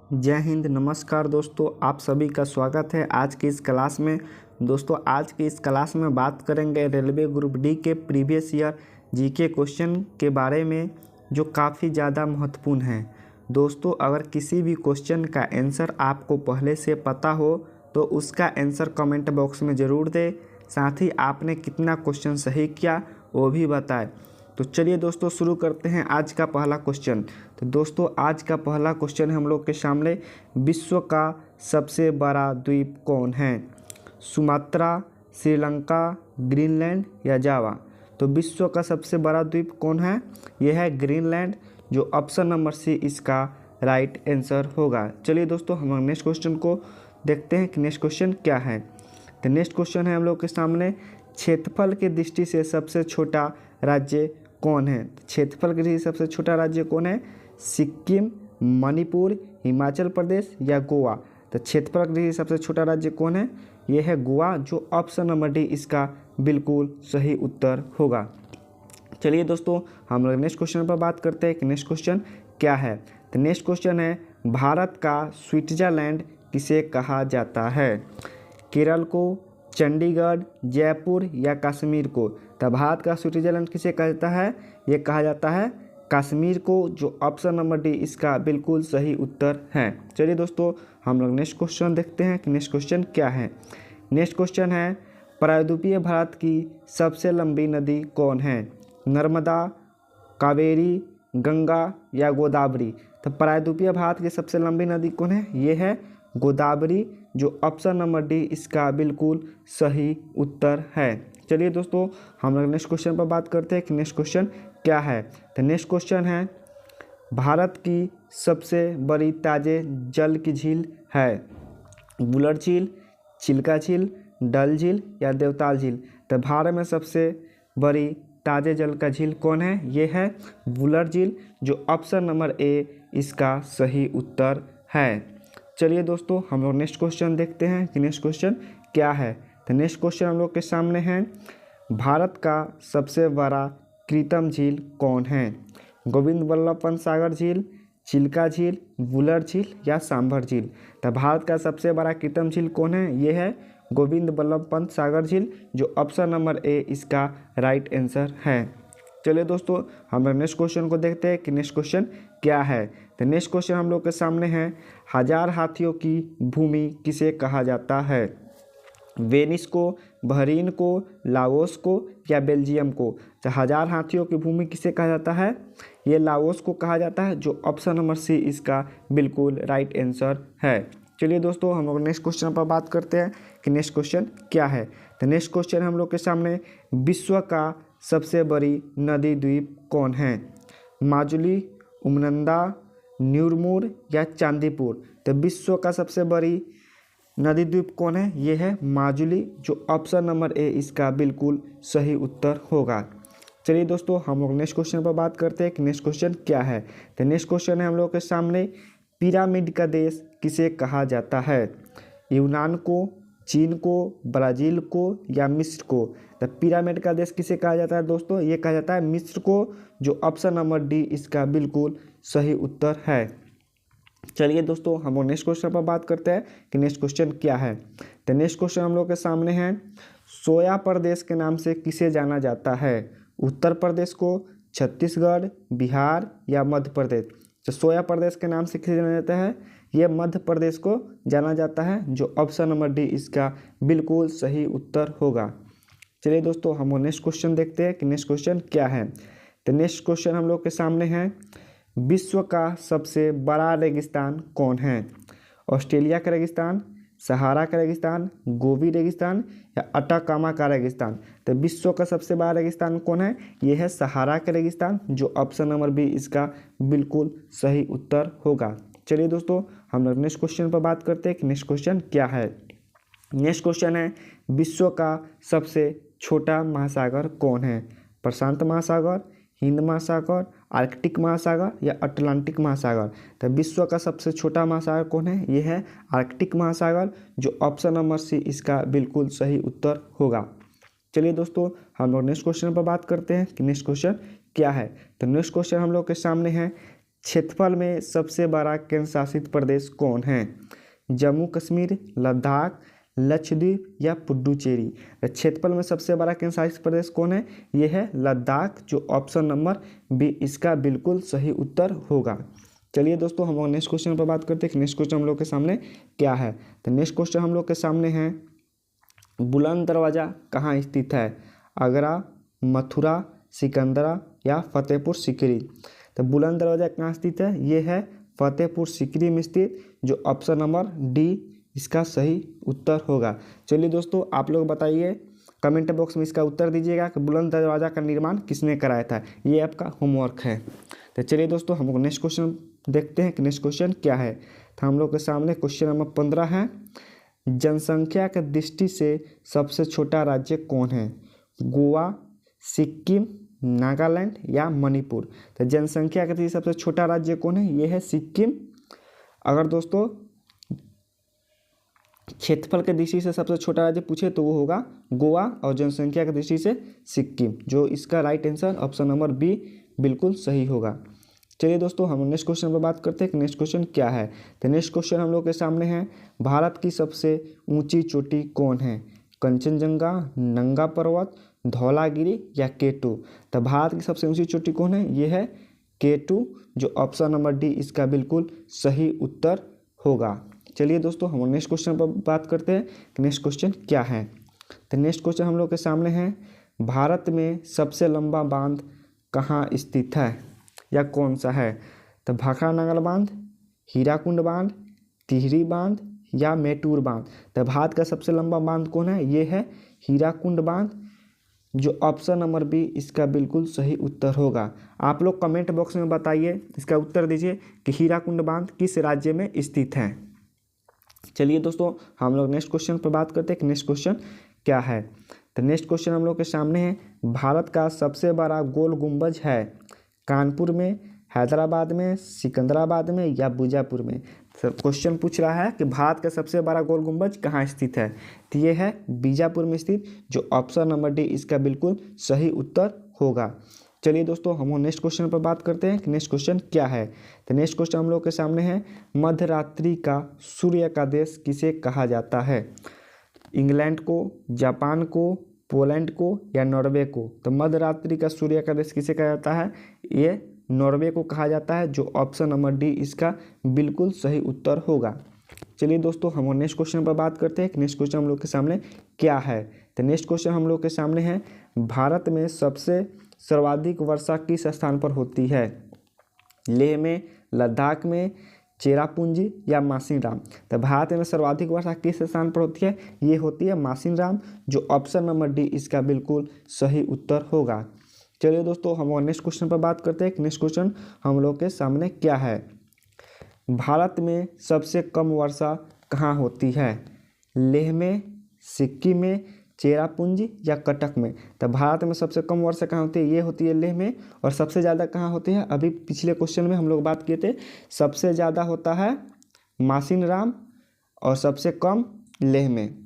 जय हिंद। नमस्कार दोस्तों, आप सभी का स्वागत है आज की इस क्लास में। दोस्तों आज की इस क्लास में बात करेंगे रेलवे ग्रुप डी के प्रीवियस ईयर जीके क्वेश्चन के बारे में जो काफ़ी ज़्यादा महत्वपूर्ण हैं। दोस्तों अगर किसी भी क्वेश्चन का आंसर आपको पहले से पता हो तो उसका आंसर कमेंट बॉक्स में ज़रूर दें। साथ ही आपने कितना क्वेश्चन सही किया वो भी बताएं। तो चलिए दोस्तों शुरू करते हैं आज का पहला क्वेश्चन। तो दोस्तों आज का पहला क्वेश्चन हम लोग के सामने, विश्व का सबसे बड़ा द्वीप कौन है? सुमात्रा, श्रीलंका, ग्रीनलैंड या जावा? तो विश्व का सबसे बड़ा द्वीप कौन है? यह है ग्रीनलैंड, जो ऑप्शन नंबर सी इसका राइट आंसर होगा। चलिए दोस्तों हम नेक्स्ट क्वेश्चन को देखते हैं कि नेक्स्ट क्वेश्चन क्या है। तो नेक्स्ट क्वेश्चन है हम लोग के सामने, क्षेत्रफल की दृष्टि से सबसे छोटा राज्य कौन है? क्षेत्रफल की दृष्टि से सबसे छोटा राज्य कौन है? सिक्किम, मणिपुर, हिमाचल प्रदेश या गोवा? तो क्षेत्रफल की दृष्टि से सबसे छोटा राज्य कौन है? यह है गोवा, जो ऑप्शन नंबर डी इसका बिल्कुल सही उत्तर होगा। चलिए दोस्तों हम लोग नेक्स्ट क्वेश्चन पर बात करते हैं कि नेक्स्ट क्वेश्चन क्या है। तो नेक्स्ट क्वेश्चन है, भारत का स्विट्जरलैंड किसे कहा जाता है? केरल को, चंडीगढ़, जयपुर या कश्मीर को? तो भारत का स्विट्जरलैंड किसे कहा जाता है? ये कहा जाता है कश्मीर को, जो ऑप्शन नंबर डी इसका बिल्कुल सही उत्तर है। चलिए दोस्तों हम लोग नेक्स्ट क्वेश्चन देखते हैं कि नेक्स्ट क्वेश्चन क्या है। नेक्स्ट क्वेश्चन है, प्रायद्वीपीय भारत की सबसे लंबी नदी कौन है? नर्मदा, कावेरी, गंगा या गोदावरी? तो प्रायद्वीपीय भारत की सबसे लंबी नदी कौन है? ये है गोदावरी, जो ऑप्शन नंबर डी इसका बिल्कुल सही उत्तर है। चलिए दोस्तों हम लोग नेक्स्ट क्वेश्चन पर बात करते हैं कि नेक्स्ट क्वेश्चन क्या है। तो नेक्स्ट क्वेश्चन है, भारत की सबसे बड़ी ताजे जल की झील है? बुलर झील, चिल्का झील, डल झील या देवताल झील? तो भारत में सबसे बड़ी ताजे जल का झील कौन है? ये है बुलर झील, जो ऑप्शन नंबर ए इसका सही उत्तर है। चलिए दोस्तों हम लोग नेक्स्ट क्वेश्चन देखते हैं कि नेक्स्ट क्वेश्चन क्या है। तो नेक्स्ट क्वेश्चन हम लोग के सामने है, भारत का सबसे बड़ा कृत्रिम झील कौन है? गोविंद वल्लभ पंत सागर झील, चिल्का झील, बुलर झील या सांभर झील? तो भारत का सबसे बड़ा कृत्रिम झील कौन है? ये है गोविंद वल्लभ पंत सागर झील, जो ऑप्शन नंबर ए इसका राइट आंसर है। चलिए दोस्तों हम लोग नेक्स्ट क्वेश्चन को देखते हैं कि नेक्स्ट क्वेश्चन क्या है। तो नेक्स्ट क्वेश्चन हम लोग के सामने है, हजार हाथियों की भूमि किसे कहा जाता है? वेनिस को, बहरीन को, लाओस को या बेल्जियम को? तो हजार हाथियों की भूमि किसे कहा जाता है? ये लाओस को कहा जाता है, जो ऑप्शन नंबर सी इसका बिल्कुल राइट आंसर है। चलिए दोस्तों हम लोग नेक्स्ट क्वेश्चन पर बात करते हैं कि नेक्स्ट क्वेश्चन क्या है। तो नेक्स्ट क्वेश्चन हम लोग के सामने, विश्व का सबसे बड़ी नदी द्वीप कौन है? माजुली, उमनंदा, न्यूरमूर या चांदीपुर? तो विश्व का सबसे बड़ी नदी द्वीप कौन है? ये है माजुली, जो ऑप्शन नंबर ए इसका बिल्कुल सही उत्तर होगा। चलिए दोस्तों हम लोग नेक्स्ट क्वेश्चन पर बात करते हैं कि नेक्स्ट क्वेश्चन क्या है। तो नेक्स्ट क्वेश्चन है हम लोग के सामने, पिरामिड का देश किसे कहा जाता है? यूनान को, चीन को, ब्राज़ील को या मिस्र को? तो पिरामिड का देश किसे कहा जाता है दोस्तों? ये कहा जाता है मिस्र को, जो ऑप्शन नंबर डी इसका बिल्कुल सही उत्तर है। चलिए दोस्तों हम लोग नेक्स्ट क्वेश्चन पर बात करते हैं कि नेक्स्ट क्वेश्चन क्या है। तो नेक्स्ट क्वेश्चन हम लोग के सामने है, सोया प्रदेश के नाम से किसे जाना जाता है? उत्तर प्रदेश को, छत्तीसगढ़, बिहार या मध्य प्रदेश? तो सोया प्रदेश के नाम से किसे जाना जाता है? ये मध्य प्रदेश को जाना जाता है, जो ऑप्शन नंबर डी इसका बिल्कुल सही उत्तर होगा। चलिए दोस्तों हम लोग नेक्स्ट क्वेश्चन देखते हैं कि नेक्स्ट क्वेश्चन क्या है। तो नेक्स्ट क्वेश्चन हम लोग के सामने है, विश्व का सबसे बड़ा रेगिस्तान कौन है? ऑस्ट्रेलिया का रेगिस्तान, सहारा का रेगिस्तान, गोबी रेगिस्तान या अटाकामा का रेगिस्तान? तो विश्व का सबसे बड़ा रेगिस्तान कौन है? ये है सहारा का रेगिस्तान, जो ऑप्शन नंबर बी इसका बिल्कुल सही उत्तर होगा। चलिए दोस्तों हम लोग नेक्स्ट क्वेश्चन पर बात करते हैं कि नेक्स्ट क्वेश्चन क्या है। नेक्स्ट क्वेश्चन है, विश्व का सबसे छोटा महासागर कौन है? प्रशांत महासागर, हिंद महासागर, आर्कटिक महासागर या अटलांटिक महासागर? तो विश्व का सबसे छोटा महासागर कौन है? ये है आर्कटिक महासागर, जो ऑप्शन नंबर सी इसका बिल्कुल सही उत्तर होगा। चलिए दोस्तों हम लोग नेक्स्ट क्वेश्चन पर बात करते हैं कि नेक्स्ट क्वेश्चन क्या है। तो नेक्स्ट क्वेश्चन हम लोग के सामने है, क्षेत्रफल में सबसे बड़ा केंद्र शासित प्रदेश कौन है? जम्मू कश्मीर, लद्दाख, लक्षद्वीप या पुडुचेरी? क्षेत्रफल में सबसे बड़ा केंद्र शासित प्रदेश कौन है? ये है लद्दाख, जो ऑप्शन नंबर बी इसका बिल्कुल सही उत्तर होगा। चलिए दोस्तों, हम लोग नेक्स्ट क्वेश्चन पर बात करते हैं कि नेक्स्ट क्वेश्चन हम लोग के सामने क्या है। तो नेक्स्ट क्वेश्चन हम लोग के सामने है, बुलंद दरवाज़ा कहाँ स्थित है? आगरा, मथुरा, सिकंदरा या फतेहपुर सीकरी? तो बुलंद दरवाज़ा कहाँ स्थित है? ये है फतेहपुर सीकरी में स्थित, जो ऑप्शन नंबर डी इसका सही उत्तर होगा। चलिए दोस्तों, आप लोग बताइए, कमेंट बॉक्स में इसका उत्तर दीजिएगा कि बुलंद दरवाज़ा का निर्माण किसने कराया था। ये आपका होमवर्क है। तो चलिए दोस्तों, हम लोग नेक्स्ट क्वेश्चन देखते हैं कि नेक्स्ट क्वेश्चन क्या है। तो हम लोग के सामने क्वेश्चन नंबर 15 है, जनसंख्या की दृष्टि से सबसे छोटा राज्य कौन है? गोवा, सिक्किम, नागालैंड या मणिपुर? तो जनसंख्या का सबसे छोटा राज्य कौन है? ये है सिक्किम। अगर दोस्तों क्षेत्रफल के दृष्टि से सबसे छोटा राज्य पूछे तो वो होगा गोवा, और जनसंख्या की दृष्टि से सिक्किम, जो इसका right answer option number B बिल्कुल सही होगा। चलिए दोस्तों, हम नेक्स्ट क्वेश्चन पर बात करते हैं कि नेक्स्ट क्वेश्चन क्या है। तो नेक्स्ट क्वेश्चन हम लोग के सामने है, भारत की सबसे ऊंची चोटी कौन है? कंचनजंगा, नंगा पर्वत, धौलागिरी या केटू? तो भारत की सबसे ऊंची चोटी कौन है? ये है केटू, जो ऑप्शन नंबर डी इसका बिल्कुल सही उत्तर होगा। चलिए दोस्तों, हम नेक्स्ट क्वेश्चन पर बात करते हैं कि नेक्स्ट क्वेश्चन क्या है। तो नेक्स्ट क्वेश्चन हम लोग के सामने है, भारत में सबसे लंबा बांध कहाँ स्थित है या कौन सा है? तो भाखड़ा नागल बांध, हीराकुंड बांध, टिहरी बांध या मेटूर बांध? तो भारत का सबसे लंबा बांध कौन है? ये है हीराकुंड बांध, जो ऑप्शन नंबर बी इसका बिल्कुल सही उत्तर होगा। आप लोग कमेंट बॉक्स में बताइए, इसका उत्तर दीजिए कि हीराकुंड बांध किस राज्य में स्थित है। चलिए दोस्तों, हम लोग नेक्स्ट क्वेश्चन पर बात करते हैं कि नेक्स्ट क्वेश्चन क्या है। तो नेक्स्ट क्वेश्चन हम लोग के सामने है, भारत का सबसे बड़ा गोल गुंबज है कानपुर में, हैदराबाद में, सिकंदराबाद में या बीजापुर में? क्वेश्चन पूछ रहा है कि भारत का सबसे बड़ा गोल गुंबज कहाँ स्थित है? तो ये है बीजापुर में स्थित, जो ऑप्शन नंबर डी इसका बिल्कुल सही उत्तर होगा। चलिए दोस्तों, हम नेक्स्ट क्वेश्चन पर बात करते हैं कि नेक्स्ट क्वेश्चन क्या है। तो नेक्स्ट क्वेश्चन हम लोग के सामने है, मध्यरात्रि का सूर्य का देश किसे कहा जाता है? इंग्लैंड को, जापान को, पोलैंड को या नॉर्वे को? तो मध्यरात्रि का सूर्य का देश किसे कहा जाता है? ये नॉर्वे को कहा जाता है, जो ऑप्शन नंबर डी इसका बिल्कुल सही उत्तर होगा। चलिए दोस्तों, हम नेक्स्ट क्वेश्चन पर बात करते हैं कि नेक्स्ट क्वेश्चन हम लोग के सामने क्या है। तो नेक्स्ट क्वेश्चन हम लोग के सामने है, भारत में सबसे सर्वाधिक वर्षा किस स्थान पर होती है? लेह में, लद्दाख में, चेरापूंजी या मासिनराम? तो भारत में सर्वाधिक वर्षा किस स्थान पर होती है? ये होती है मासिनराम, जो ऑप्शन नंबर डी इसका बिल्कुल सही उत्तर होगा। चलिए दोस्तों, हम नेक्स्ट क्वेश्चन पर बात करते हैं कि नेक्स्ट क्वेश्चन हम लोग के सामने क्या है। भारत में सबसे कम वर्षा कहाँ होती है? लेह में, सिक्किम में, चेरापूंजी या कटक में? तो भारत में सबसे कम वर्षा कहाँ होती है? ये होती है लेह में। और सबसे ज़्यादा कहाँ होती है? अभी पिछले क्वेश्चन में हम लोग बात किए थे, सबसे ज़्यादा होता है मासिनराम और सबसे कम लेह में।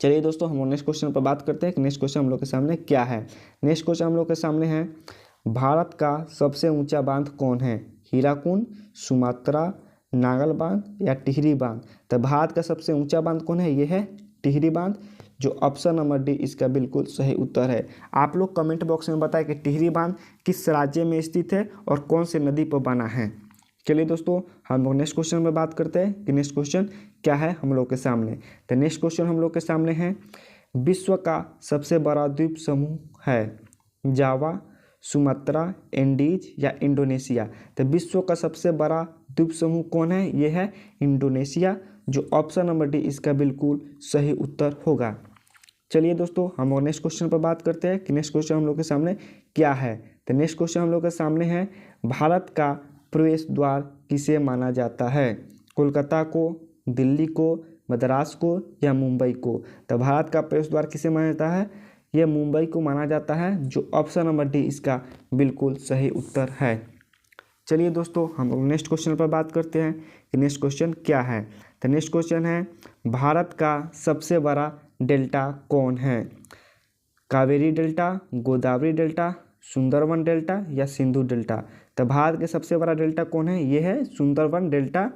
चलिए दोस्तों, हम नेक्स्ट क्वेश्चन पर बात करते हैं कि नेक्स्ट क्वेश्चन हम लोग के सामने क्या है। नेक्स्ट क्वेश्चन हम लोग के सामने है, भारत का सबसे ऊंचा बांध कौन है? हीराकुंड, सुमात्रा, नागल बांध या टिहरी बांध? तो भारत का सबसे ऊंचा बांध कौन है? ये है टिहरी बांध, जो ऑप्शन नंबर डी इसका बिल्कुल सही उत्तर है। आप लोग कमेंट बॉक्स में बताएं कि टिहरी बांध किस राज्य में स्थित है और कौन से नदी पर बना है। चलिए दोस्तों, हम लोग नेक्स्ट क्वेश्चन में बात करते हैं कि नेक्स्ट क्वेश्चन क्या है हम लोग के सामने। तो नेक्स्ट क्वेश्चन हम लोग के सामने है, विश्व का सबसे बड़ा द्वीप समूह है जावा, सुमात्रा, एंडीज या इंडोनेशिया? तो विश्व का सबसे बड़ा द्वीप समूह कौन है? ये है इंडोनेशिया, जो ऑप्शन नंबर डी इसका बिल्कुल सही उत्तर होगा। चलिए दोस्तों, हम और नेक्स्ट क्वेश्चन पर बात करते हैं कि नेक्स्ट क्वेश्चन हम लोग के सामने क्या है। तो नेक्स्ट क्वेश्चन हम लोग के सामने है, भारत का प्रवेश द्वार किसे माना जाता है? कोलकाता को, दिल्ली को, मद्रास को या मुंबई को? तो भारत का प्रवेश द्वार किसे माना जाता है? यह मुंबई को माना जाता है, जो ऑप्शन नंबर डी इसका बिल्कुल सही उत्तर है। चलिए दोस्तों, हम लोग नेक्स्ट क्वेश्चन पर बात करते हैं कि नेक्स्ट क्वेश्चन क्या है। तो नेक्स्ट क्वेश्चन है, भारत का सबसे बड़ा डेल्टा कौन है? Kaveri delta, Godavari delta, Sundarban delta या सिंधु डेल्टा? तो भारत के सबसे बड़ा डेल्टा कौन है? ये है सुंदरबन डेल्टा,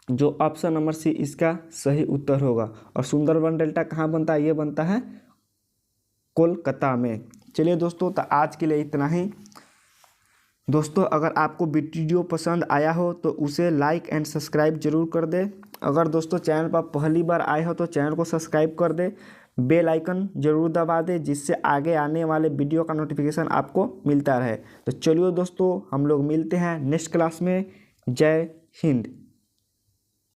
जो ऑप्शन नंबर सी इसका सही उत्तर होगा। और सुंदरबन डेल्टा कहाँ बनता है? ये बनता है कोलकाता में। चलिए दोस्तों, तो आज के लिए इतना ही। दोस्तों, अगर आपको वीडियो पसंद आया हो तो उसे लाइक एंड सब्सक्राइब जरूर कर दे। अगर दोस्तों चैनल पर पहली बार आए हो तो चैनल को सब्सक्राइब कर दे, बेल आइकन जरूर दबा दे, जिससे आगे आने वाले वीडियो का नोटिफिकेशन आपको मिलता रहे। तो चलिए दोस्तों, हम लोग मिलते हैं नेक्स्ट क्लास में। जय हिंद।